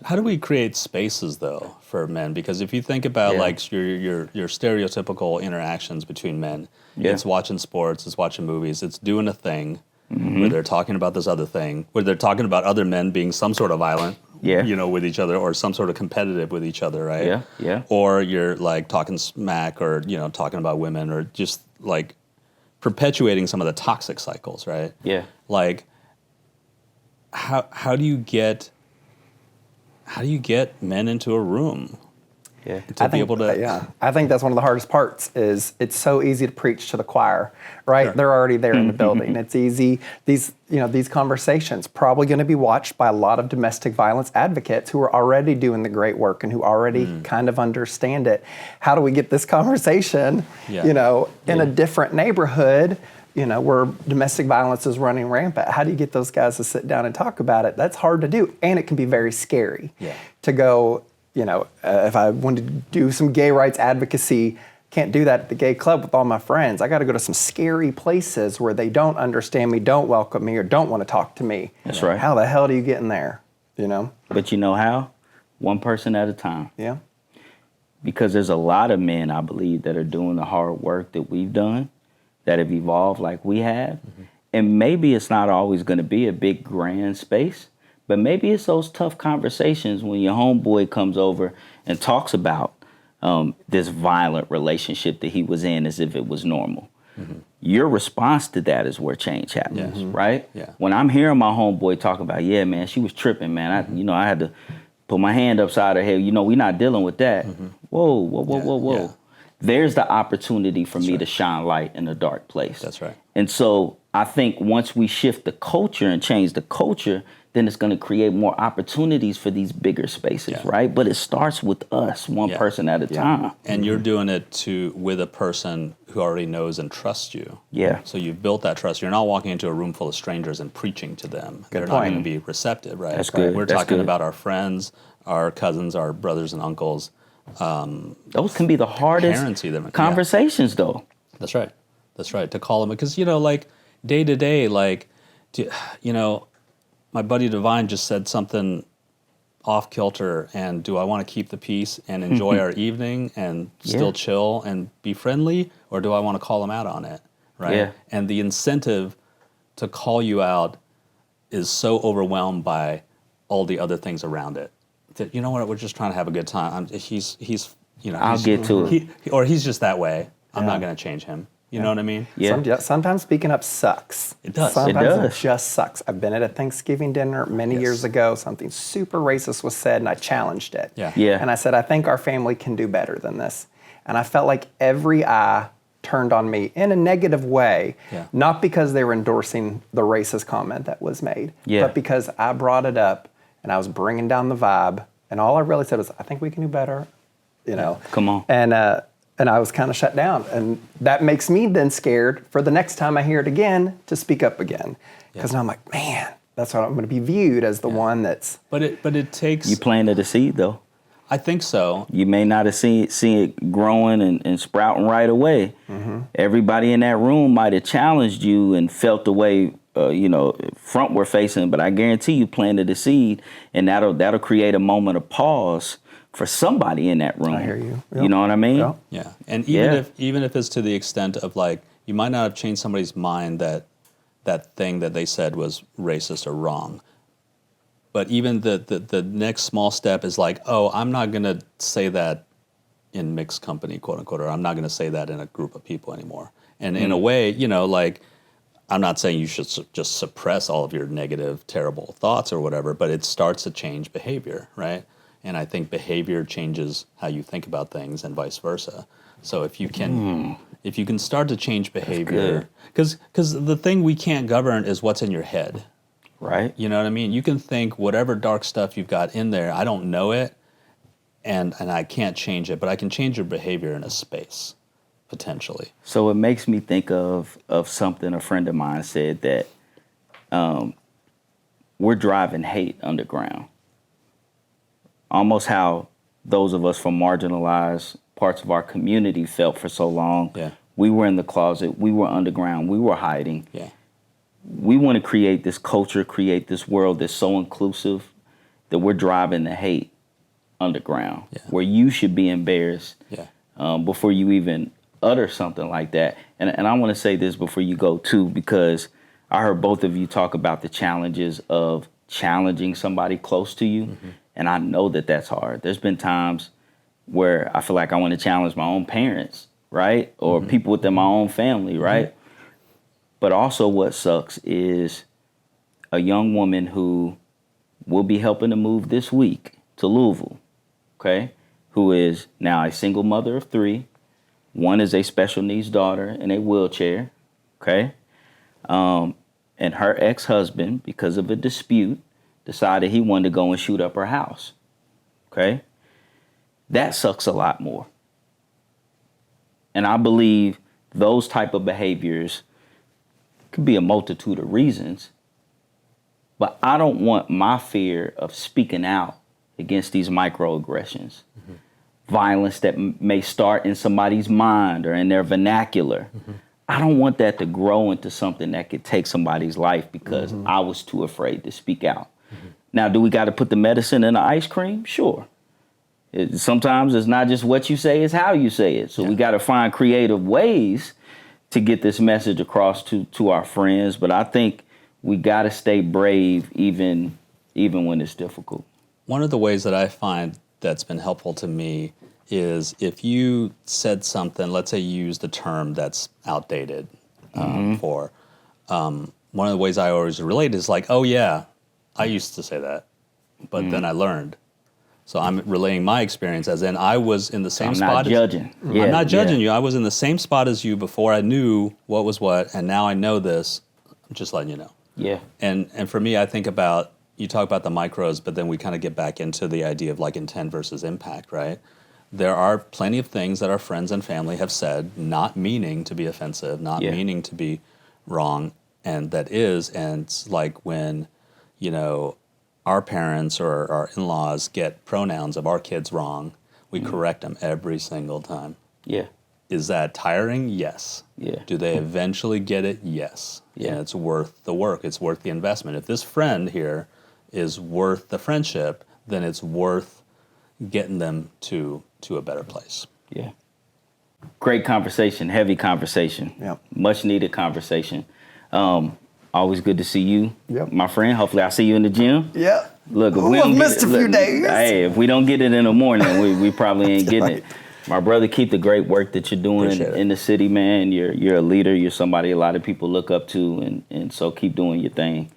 Speaker 4: How do we create spaces though for men? Because if you think about like your stereotypical interactions between men, it's watching sports, it's watching movies, it's doing a thing where they're talking about this other thing, where they're talking about other men being some sort of violent, with each other, or some sort of competitive with each other, right?
Speaker 1: Yeah, yeah.
Speaker 4: Or you're like talking smack, or talking about women, or just like perpetuating some of the toxic cycles, right?
Speaker 1: Yeah.
Speaker 4: Like, how do you get men into a room?
Speaker 1: Yeah.
Speaker 4: To be able to.
Speaker 3: I think that's one of the hardest parts. Is it's so easy to preach to the choir, right? Sure. They're already there in the building. It's easy. These conversations probably going to be watched by a lot of domestic violence advocates who are already doing the great work and who already kind of understand it. How do we get this conversation, in a different neighborhood, where domestic violence is running rampant? How do you get those guys to sit down and talk about it? That's hard to do, and it can be very scary to go. If I wanted to do some gay rights advocacy, can't do that at the gay club with all my friends. I got to go to some scary places where they don't understand me, don't welcome me, or don't want to talk to me.
Speaker 1: That's right.
Speaker 3: How the hell do you get in there?
Speaker 1: But you know how? One person at a time.
Speaker 3: Yeah.
Speaker 1: Because there's a lot of men, I believe, that are doing the hard work that we've done, that have evolved like we have. And maybe it's not always going to be a big grand space, but maybe it's those tough conversations when your homeboy comes over and talks about this violent relationship that he was in as if it was normal. Your response to that is where change happens, right?
Speaker 4: Yeah.
Speaker 1: When I'm hearing my homeboy talk about, yeah, man, she was tripping, man. I had to put my hand upside her head. We're not dealing with that. Whoa. Yeah. There's the opportunity for me to shine light in a dark place.
Speaker 4: That's right.
Speaker 1: And so I think once we shift the culture and change the culture, then it's going to create more opportunities for these bigger spaces, right? But it starts with us, one person at a time.
Speaker 4: And you're doing it with a person who already knows and trusts you.
Speaker 1: Yeah.
Speaker 4: So you've built that trust. You're not walking into a room full of strangers and preaching to them. They're not going to be receptive, right?
Speaker 1: That's good.
Speaker 4: We're talking about our friends, our cousins, our brothers and uncles.
Speaker 1: Those can be the hardest conversations, though.
Speaker 4: That's right. That's right. To call them, because, like day to day, like, my buddy Devine just said something off kilter, and do I want to keep the peace and enjoy our evening and still chill and be friendly, or do I want to call him out on it, right?
Speaker 1: Yeah.
Speaker 4: And the incentive to call you out is so overwhelmed by all the other things around it that, you know what, we're just trying to have a good time. He's
Speaker 1: I'll get to it.
Speaker 4: Or he's just that way. I'm not going to change him. You know what I mean?
Speaker 1: Yeah.
Speaker 3: Sometimes speaking up sucks.
Speaker 4: It does.
Speaker 3: Sometimes it just sucks. I've been at a Thanksgiving dinner many years ago. Something super racist was said, and I challenged it.
Speaker 1: Yeah.
Speaker 3: And I said, I think our family can do better than this. And I felt like every eye turned on me in a negative way, not because they were endorsing the racist comment that was made, but because I brought it up and I was bringing down the vibe. And all I really said was, I think we can do better.
Speaker 1: Come on.
Speaker 3: And I was kind of shut down. And that makes me then scared for the next time I hear it again to speak up again. Because now I'm like, man, that's what I'm going to be viewed as the one that's...
Speaker 4: But it takes...
Speaker 1: You planted a seed, though.
Speaker 4: I think so.
Speaker 1: You may not have seen it growing and sprouting right away. Everybody in that room might have challenged you and felt the way, frontward facing, but I guarantee you planted a seed, and that'll create a moment of pause for somebody in that room.
Speaker 3: I hear you. Yep.
Speaker 1: You know what I mean?
Speaker 3: Yep.
Speaker 4: Yeah. And even if it's to the extent of, like, you might not have changed somebody's mind that thing that they said was racist or wrong. But even the next small step is like, oh, I'm not going to say that in mixed company, quote unquote, or I'm not going to say that in a group of people anymore. And in a way, like, I'm not saying you should just suppress all of your negative, terrible thoughts or whatever, but it starts to change behavior, right? And I think behavior changes how you think about things and vice versa. So if you can start to change behavior, because the thing we can't govern is what's in your head.
Speaker 1: Right.
Speaker 4: You know what I mean? You can think whatever dark stuff you've got in there, I don't know it, and I can't change it, but I can change your behavior in a space, potentially.
Speaker 1: So it makes me think of something a friend of mine said, that we're driving hate underground. Almost how those of us from marginalized parts of our community felt for so long.
Speaker 4: Yeah.
Speaker 1: We were in the closet, we were underground, we were hiding.
Speaker 4: Yeah.
Speaker 1: we want to create this culture, create this world that's so inclusive that we're driving the hate underground, where you should be embarrassed before you even utter something like that. And I want to say this before you go too, because I heard both of you talk about the challenges of challenging somebody close to you. And I know that that's hard. There's been times where I feel like I want to challenge my own parents, right? Or people within my own family, right? But also what sucks is a young woman who will be helping to move this week to Louisville, okay, who is now a single mother of 3. One is a special needs daughter in a wheelchair, okay? And her ex-husband, because of a dispute, decided he wanted to go and shoot up her house, okay? That sucks a lot more. And I believe those type of behaviors could be a multitude of reasons, but I don't want my fear of speaking out against these microaggressions, violence that may start in somebody's mind or in their vernacular. I don't want that to grow into something that could take somebody's life because I was too afraid to speak out. Now, do we got to put the medicine in the ice cream? Sure. Sometimes it's not just what you say, it's how you say it. So we got to find creative ways to get this message across to our friends. But I think we got to stay brave even when it's difficult.
Speaker 4: One of the ways that I find that's been helpful to me is if you said something, let's say you used a term that's outdated one of the ways I always relate is like, oh yeah, I used to say that, but then I learned. So I'm relaying my experience as in I was in the same spot.
Speaker 1: I'm not judging.
Speaker 4: I'm not judging you. I was in the same spot as you before I knew what was what, and now I know this. I'm just letting you know.
Speaker 1: Yeah.
Speaker 4: And for me, I think about, you talk about the micros, but then we kind of get back into the idea of like intent versus impact, right? There are plenty of things that our friends and family have said, not meaning to be offensive, not meaning to be wrong, and that is, and it's like when, our parents or our in-laws get pronouns of our kids wrong, we correct them every single time.
Speaker 1: Yeah.
Speaker 4: Is that tiring? Yes.
Speaker 1: Yeah.
Speaker 4: Do they eventually get it? Yes.
Speaker 1: Yeah.
Speaker 4: And it's worth the work. It's worth the investment. If this friend here is worth the friendship, then it's worth getting them to a better place.
Speaker 1: Yeah. Great conversation, heavy conversation.
Speaker 3: Yep.
Speaker 1: Much needed conversation. Always good to see you, my friend. Hopefully I'll see you in the gym.
Speaker 3: Yeah.
Speaker 1: Look, if
Speaker 3: I've missed a few days.
Speaker 1: Hey, if we don't get it in the morning, we probably ain't getting it. My brother, keep the great work that you're doing in the city, man. You're a leader. You're somebody a lot of people look up to, and so keep doing your thing.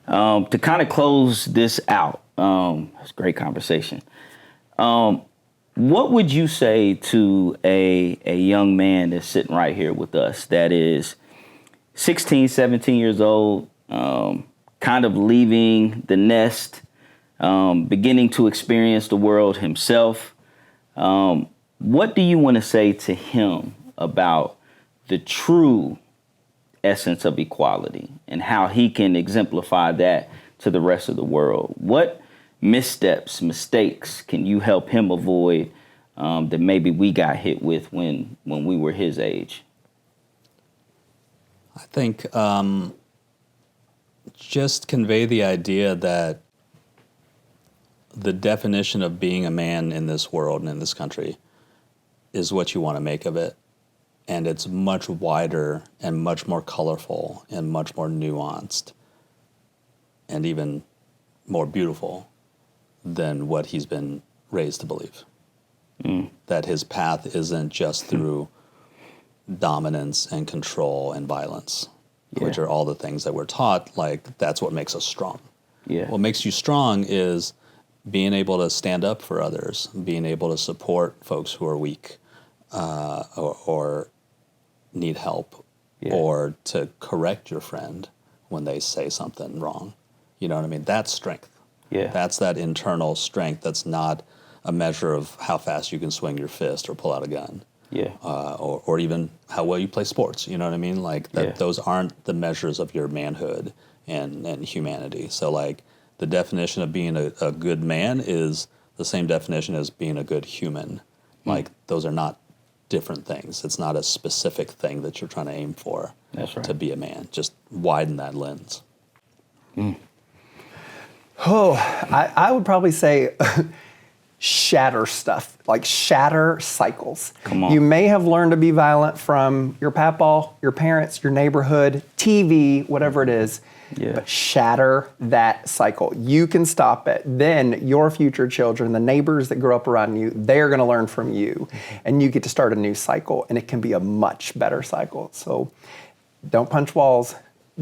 Speaker 1: To kind of close this out, it's a great conversation. What would you say to a young man that's sitting right here with us that is 16, 17 years old, kind of leaving the nest, beginning to experience the world himself? What do you want to say to him about the true essence of equality and how he can exemplify that to the rest of the world? What missteps, mistakes can you help him avoid that maybe we got hit with when we were his age?
Speaker 4: I think just convey the idea that the definition of being a man in this world and in this country is what you want to make of it. And it's much wider and much more colorful and much more nuanced and even more beautiful than what he's been raised to believe. That his path isn't just through dominance and control and violence, which are all the things that we're taught, like that's what makes us strong.
Speaker 1: Yeah.
Speaker 4: What makes you strong is being able to stand up for others, being able to support folks who are weak or need help, or to correct your friend when they say something wrong. You know what I mean? That's strength.
Speaker 1: Yeah.
Speaker 4: That's that internal strength that's not a measure of how fast you can swing your fist or pull out a gun.
Speaker 1: Yeah.
Speaker 4: Or even how well you play sports. You know what I mean? Like that. Those aren't the measures of your manhood and humanity. So like the definition of being a good man is the same definition as being a good human. Like those are not different things. It's not a specific thing that you're trying to aim for.
Speaker 1: That's right.
Speaker 4: To be a man. Just widen that lens.
Speaker 3: Oh, I would probably say shatter stuff, like shatter cycles.
Speaker 1: Come on.
Speaker 3: You may have learned to be violent from your papaw, your parents, your neighborhood, TV, whatever it is.
Speaker 1: Yeah.
Speaker 3: But shatter that cycle. You can stop it. Then your future children, the neighbors that grow up around you, they're going to learn from you. And you get to start a new cycle, and it can be a much better cycle. So don't punch walls,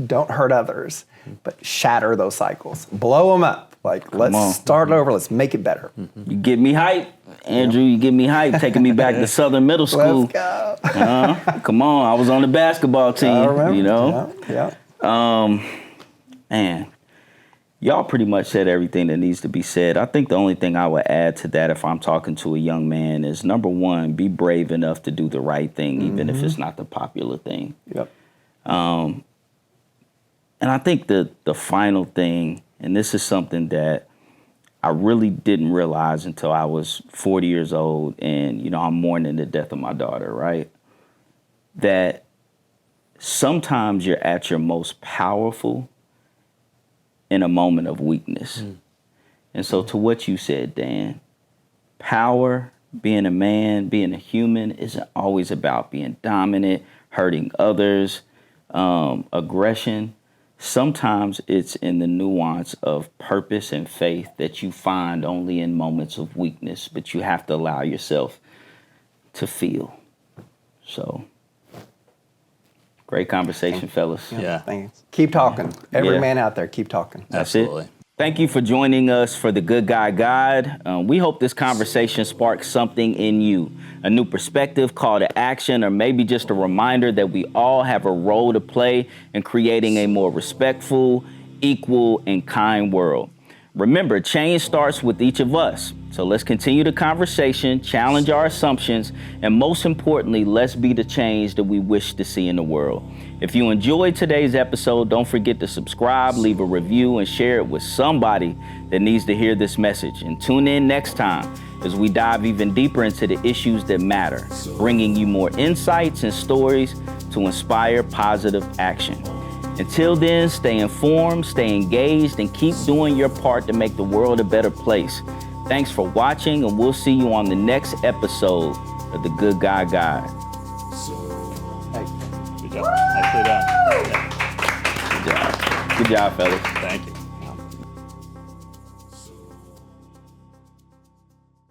Speaker 3: don't hurt others, but shatter those cycles. Blow them up. Like,
Speaker 1: on.
Speaker 3: let's start over. Let's make it better.
Speaker 1: You get me hype, Andrew. You get me hype, taking me back to Southern Middle School.
Speaker 3: Let's go.
Speaker 1: Come on, I was on the basketball team.
Speaker 3: I remember.
Speaker 1: You know.
Speaker 3: Yeah.
Speaker 1: Man, y'all pretty much said everything that needs to be said. I think the only thing I would add to that if I'm talking to a young man is, number one, be brave enough to do the right thing, even if it's not the popular thing.
Speaker 3: Yep.
Speaker 1: And I think the final thing, and this is something that I really didn't realize until I was 40 years old and, you know, I'm mourning the death of my daughter, right? That sometimes you're at your most powerful in a moment of weakness. And so to what you said, Dan, power, being a man, being a human isn't always about being dominant, hurting others, aggression. Sometimes it's in the nuance of purpose and faith that you find only in moments of weakness, but you have to allow yourself to feel. So, great conversation, fellas.
Speaker 4: Yeah.
Speaker 3: Thanks. Keep talking. Every
Speaker 1: Yeah.
Speaker 3: man out there, keep talking.
Speaker 1: That's
Speaker 4: Absolutely.
Speaker 1: it. Thank you for joining us for the Good Guy Guide. We hope this conversation sparks something in you, a new perspective, call to action, or maybe just a reminder that we all have a role to play in creating a more respectful, equal, and kind world. Remember, change starts with each of us. So let's continue the conversation, challenge our assumptions, and most importantly, let's be the change that we wish to see in the world. If you enjoyed today's episode, don't forget to subscribe, leave a review, and share it with somebody that needs to hear this message. And tune in next time as we dive even deeper into the issues that matter, bringing you more insights and stories to inspire positive action. Until then, stay informed, stay engaged, and keep doing your part to make the world a better place. Thanks for watching, and we'll see you on the next episode of the Good Guy Guide.
Speaker 4: Good job. Nicely done.
Speaker 1: Good job, fellas.
Speaker 4: Thank you.